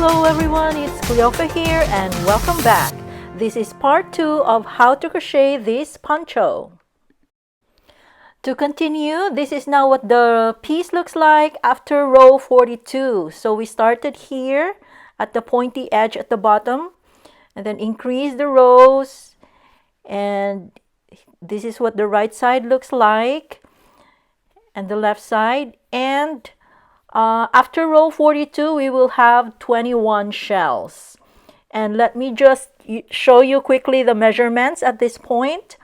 Hello everyone, it's Cleopa here and welcome back. This is part 2 of how to crochet this poncho. To continue, this is now what the piece looks like after row 42. So we started here at the pointy edge at the bottom and then increase the rows, and this is what the right side looks like and the left side. And after row 42, we will have 21 shells. And let me just show you quickly the measurements at this point.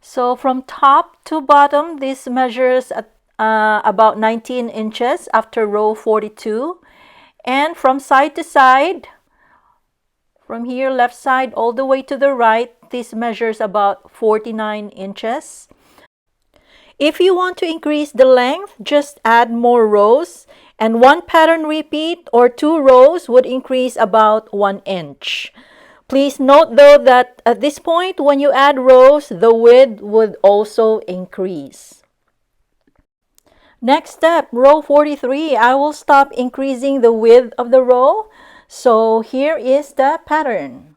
So from top to bottom, this measures at about 19 inches after row 42. And from side to side, from here left side all the way to the right, this measures about 49 inches. If you want to increase the length, just add more rows, and one pattern repeat or 2 rows would increase about 1 inch. Please note though that at this point, when you add rows, the width would also increase. Next step, row 43, I will stop increasing the width of the row. So here is the pattern.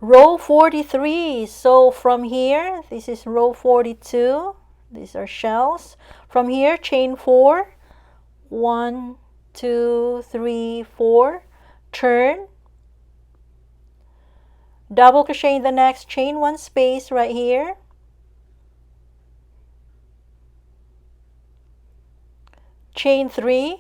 Row 43, so from here, this is row 42, these are shells. From here, chain 4, 1, 2, 3, 4, turn, double crochet in the next, chain 1 space right here, chain 3,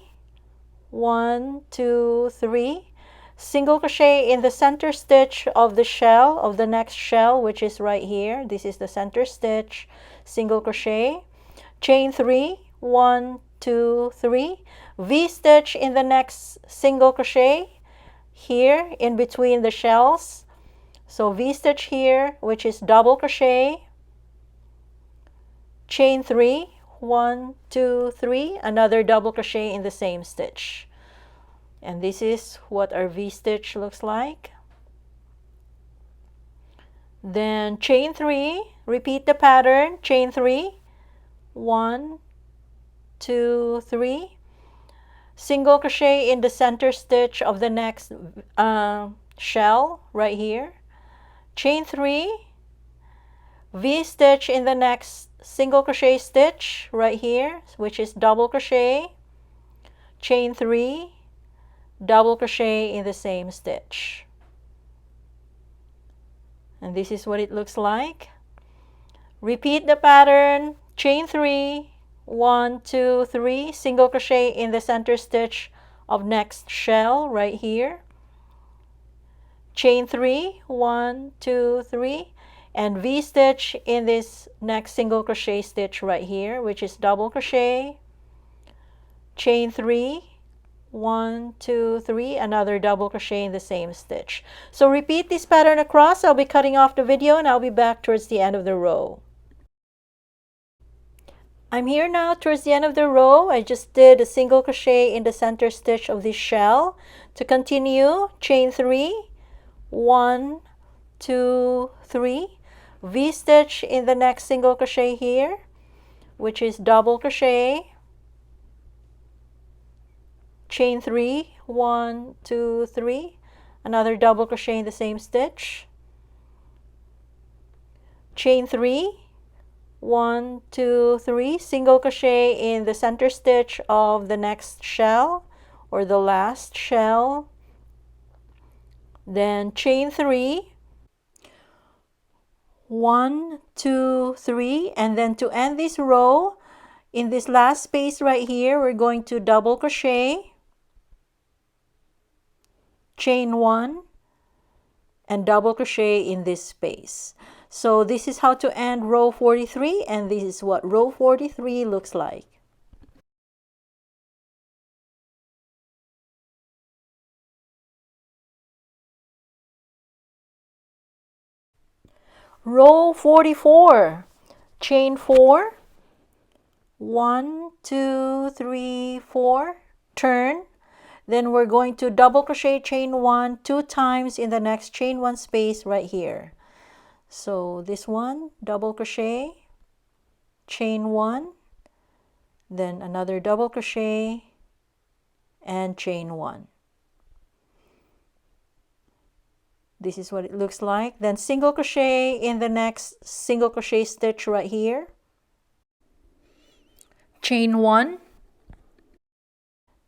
1, 2, 3, single crochet in the center stitch of the shell of the next shell, which is right here. This is the center stitch, single crochet, chain 3, 1, 2, 3, V-stitch in the next single crochet here in between the shells. So V-stitch here, which is double crochet, chain 3, 1, 2, 3, another double crochet in the same stitch. And this is what our V-stitch looks like. Then chain 3, repeat the pattern, chain 3, 1, 2, 3, single crochet in the center stitch of the next shell right here, chain 3, V-stitch in the next single crochet stitch right here, which is double crochet, chain 3, double crochet in the same stitch. And this is what it looks like. Repeat the pattern, chain 3, 1, 2, 3, single crochet in the center stitch of next shell right here, chain 3, 1, 2, 3, and V-stitch in this next single crochet stitch right here, which is double crochet, chain 3, 1, 2, 3, another double crochet in the same stitch. So repeat this pattern across. I'll be cutting off the video and I'll be back towards the end of the row. I'm here now towards the end of the row. I just did a single crochet in the center stitch of this shell. To continue, chain 3, 1, 2, 3, V-stitch in the next single crochet here, which is double crochet, chain 3, 1, 2, 3, another double crochet in the same stitch, chain 3, 1, 2, 3, single crochet in the center stitch of the next shell or the last shell, then chain 3, 1, 2, 3, and then to end this row, in this last space right here, we're going to double crochet, chain 1, and double crochet in this space. So this is how to end row 43, and this is what row 43 looks like. Row 44, chain 4, 1, 2, 3, 4, turn. Then we're going to double crochet, chain 1 2 times in the next chain 1 space right here. So this one, double crochet, chain 1, then another double crochet, and chain 1. This is what it looks like. Then single crochet in the next single crochet stitch right here. Chain 1.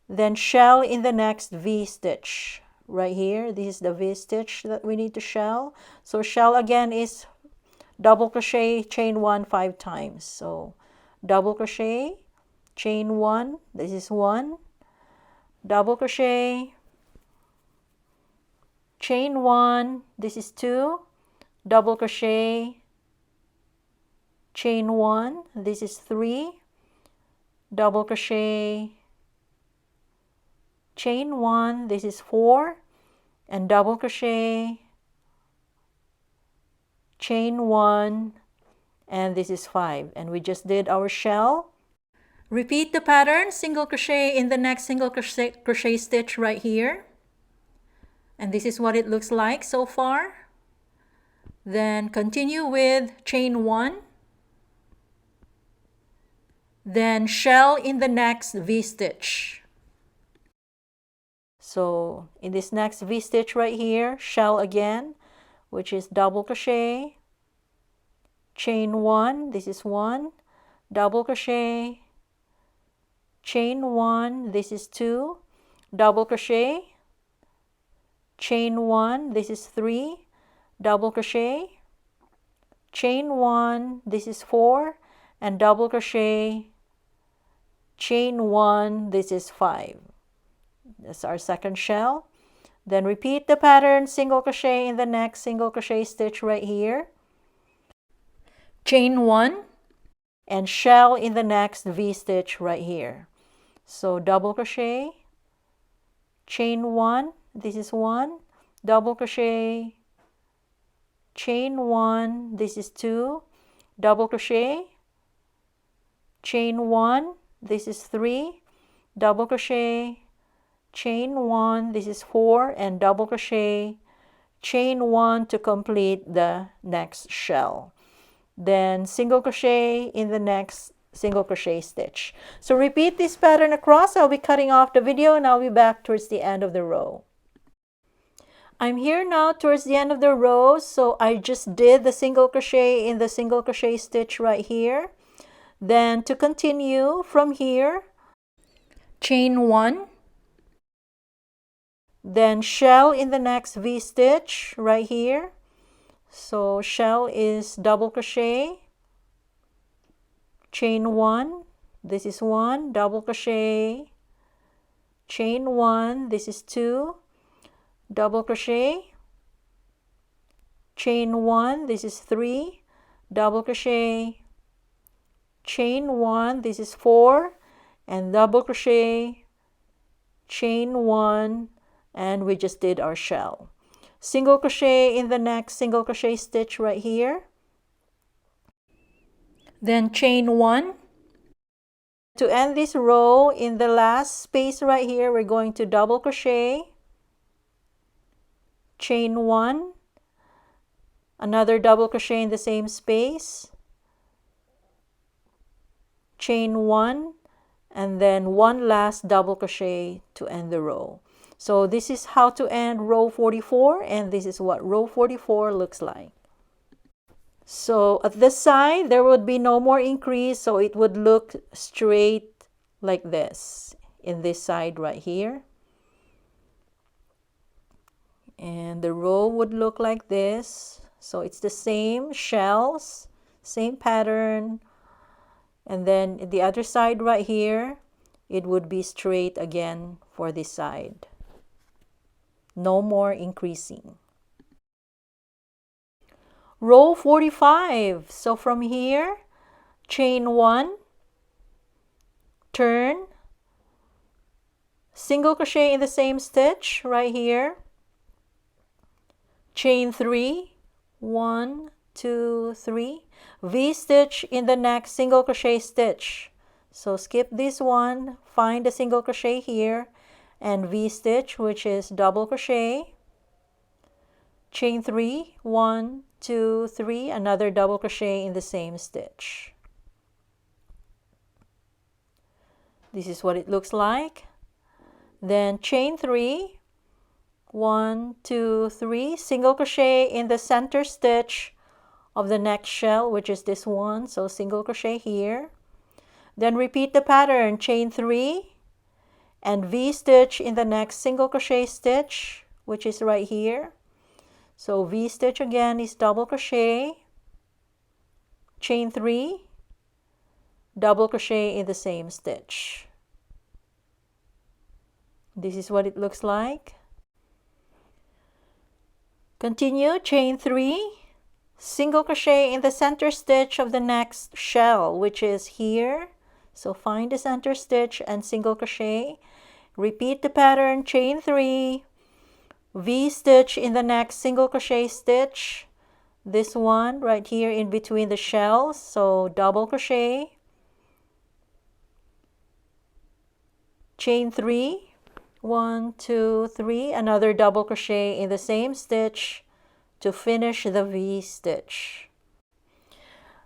Then shell in the next V stitch right here. This is the V stitch that we need to shell. So shell again is double crochet, chain 1 5 times. So double crochet, chain 1, this is 1, double crochet, chain 1, this is 2, double crochet, chain 1, this is 3, double crochet, chain 1, this is 4, and double crochet, chain 1, and this is 5. And we just did our shell. Repeat the pattern, single crochet in the next single crochet stitch right here. And this is what it looks like so far. Then continue with chain 1. Then shell in the next V stitch. So in this next V stitch right here, shell again, which is double crochet, chain 1, this is 1, double crochet, chain 1, this is 2, double crochet, chain 1, this is 3, double crochet, chain 1, this is 4, and double crochet, chain 1, this is 5. That's our second shell. Then repeat the pattern, single crochet in the next single crochet stitch right here, chain 1, and shell in the next V stitch right here. So double crochet, chain 1, this is 1, double crochet, chain 1, this is 2, double crochet, chain 1, this is 3, double crochet, chain 1, this is 4, and double crochet, chain 1 to complete the next shell. Then single crochet in the next single crochet stitch. So repeat this pattern across. I'll be cutting off the video and I'll be back towards the end of the row. I'm here now towards the end of the row, so I just did the single crochet in the single crochet stitch right here. Then to continue from here, chain 1, then shell in the next V stitch right here. So shell is double crochet, chain 1, this is 1, double crochet, chain 1, this is 2, double crochet, chain 1, this is 3, double crochet, chain 1, this is 4, and double crochet, chain 1, and we just did our shell. Single crochet in the next single crochet stitch right here. Then chain 1. To end this row, in the last space right here, we're going to double crochet, chain 1, another double crochet in the same space, chain 1, and then one last double crochet to end the row. So this is how to end row 44, and this is what row 44 looks like. So at this side, there would be no more increase, so it would look straight like this in this side right here. And the row would look like this. So it's the same shells, same pattern. And then the other side right here, it would be straight again for this side. No more increasing. Row 45. So from here, chain 1, turn, single crochet in the same stitch right here, chain 3, 1, 2, 3, V stitch in the next single crochet stitch. So skip this one, find the single crochet here, and V stitch, which is double crochet, chain 3, 1, 2, 3, another double crochet in the same stitch. This is what it looks like. then chain 3, 1, 2, 3, single crochet in the center stitch of the next shell, which is this one. So single crochet here, then repeat the pattern, chain 3 and V-stitch in the next single crochet stitch, which is right here. So V-stitch again is double crochet, chain 3, double crochet in the same stitch. This is what it looks like. Continue, chain 3, single crochet in the center stitch of the next shell, which is here. So find the center stitch and single crochet. Repeat the pattern, chain 3, V-stitch in the next single crochet stitch. This one right here in between the shells. So double crochet, chain 3, 1, 2, 3, another double crochet in the same stitch to finish the V-stitch.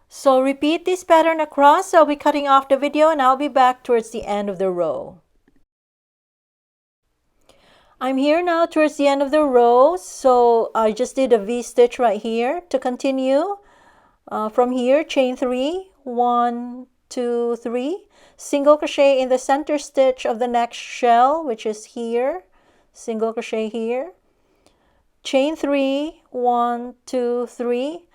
So repeat this pattern across. I'll be cutting off the video and I'll be back towards the end of the row. I'm here now towards the end of the row, so I just did a V-stitch right here. To continue, from here, chain 3, 1, 2, 3, single crochet in the center stitch of the next shell, which is here, single crochet here, chain 3, 1, 2, 3,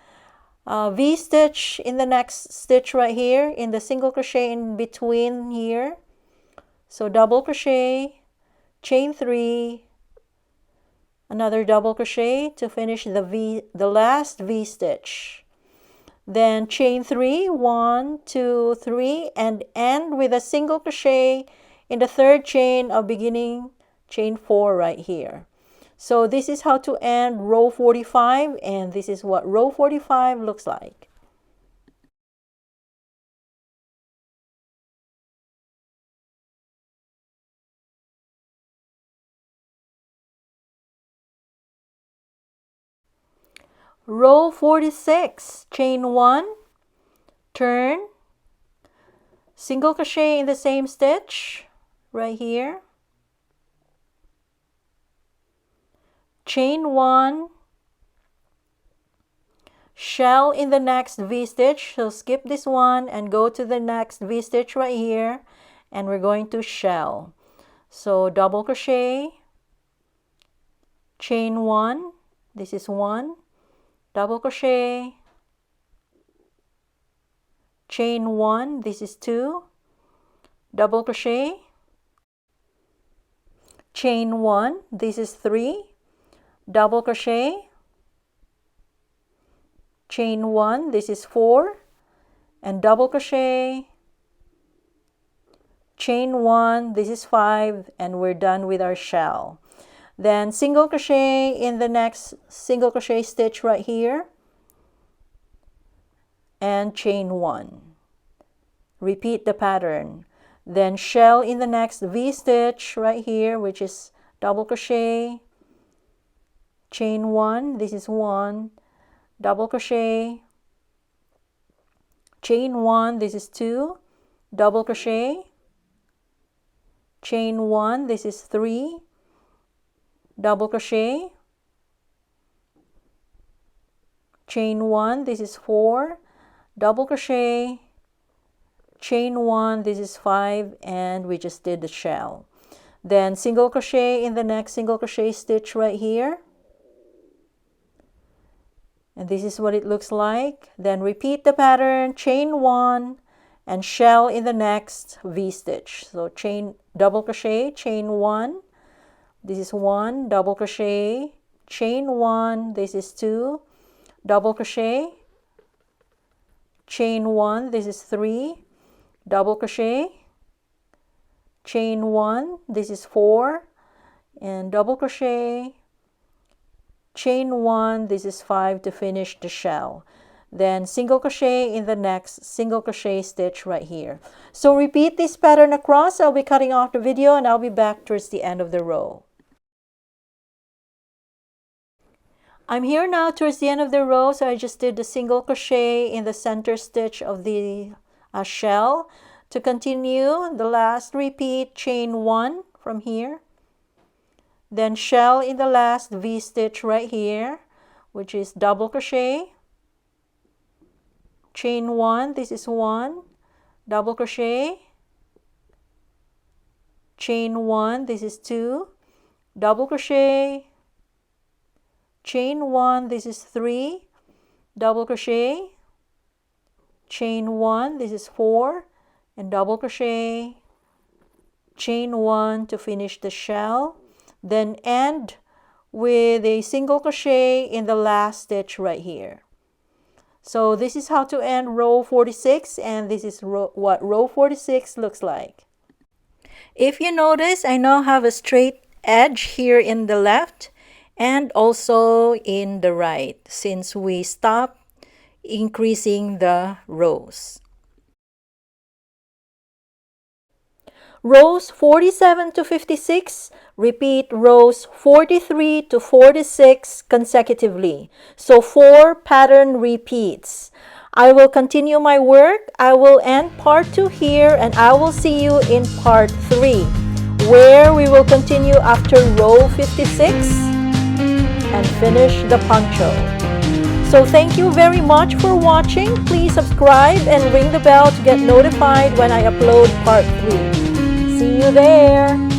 V-stitch in the next stitch right here in the single crochet in between here, so double crochet, chain 3, another double crochet to finish the last V-stitch. Then chain 3, 1, 2, 3, and end with a single crochet in the third chain of beginning chain 4 right here. So this is how to end row 45, and this is what row 45 looks like. Row 46, chain 1, turn, single crochet in the same stitch right here, chain 1, shell in the next V-stitch, so skip this one and go to the next V-stitch right here, and we're going to shell. So double crochet, chain 1, this is 1, double crochet, chain 1, this is 2, double crochet, chain 1, this is 3, double crochet, chain 1, this is 4, and double crochet, chain 1, this is 5, and we're done with our shell. Then single crochet in the next single crochet stitch right here, and chain 1. Repeat the pattern. Then shell in the next V-stitch right here, which is double crochet, chain 1, this is 1, double crochet, chain 1, this is 2, double crochet, chain 1, this is 3, double crochet, chain 1, this is 4, double crochet, chain 1, this is 5, and we just did the shell. Then single crochet in the next single crochet stitch right here, and this is what it looks like. Then repeat the pattern, chain 1, and shell in the next V-stitch. So chain, double crochet, chain 1, this is 1, double crochet, chain 1, this is 2, double crochet, chain 1, this is 3, double crochet, chain 1, this is 4, and double crochet, chain 1, this is 5 to finish the shell. Then single crochet in the next single crochet stitch right here. So repeat this pattern across. I'll be cutting off the video and I'll be back towards the end of the row. I'm here now towards the end of the row, so I just did the single crochet in the center stitch of the shell. To continue, the last repeat, chain 1 from here, then shell in the last V-stitch right here, which is double crochet, chain 1, this is 1, double crochet, chain 1, this is 2, double crochet, chain 1, this is 3, double crochet, chain 1, this is 4, and double crochet, chain 1 to finish the shell, then end with a single crochet in the last stitch right here. So this is how to end row 46, and this is what row 46 looks like. If you notice, I now have a straight edge here in the left and also in the right, since we stopped increasing the rows. Rows 47 to 56, repeat rows 43 to 46 consecutively. So 4 pattern repeats. I will continue my work. I will end part 2 here, and I will see you in part 3, where we will continue after row 56 and finish the poncho. So thank you very much for watching. Please subscribe and ring the bell to get notified when I upload part 3. See you there!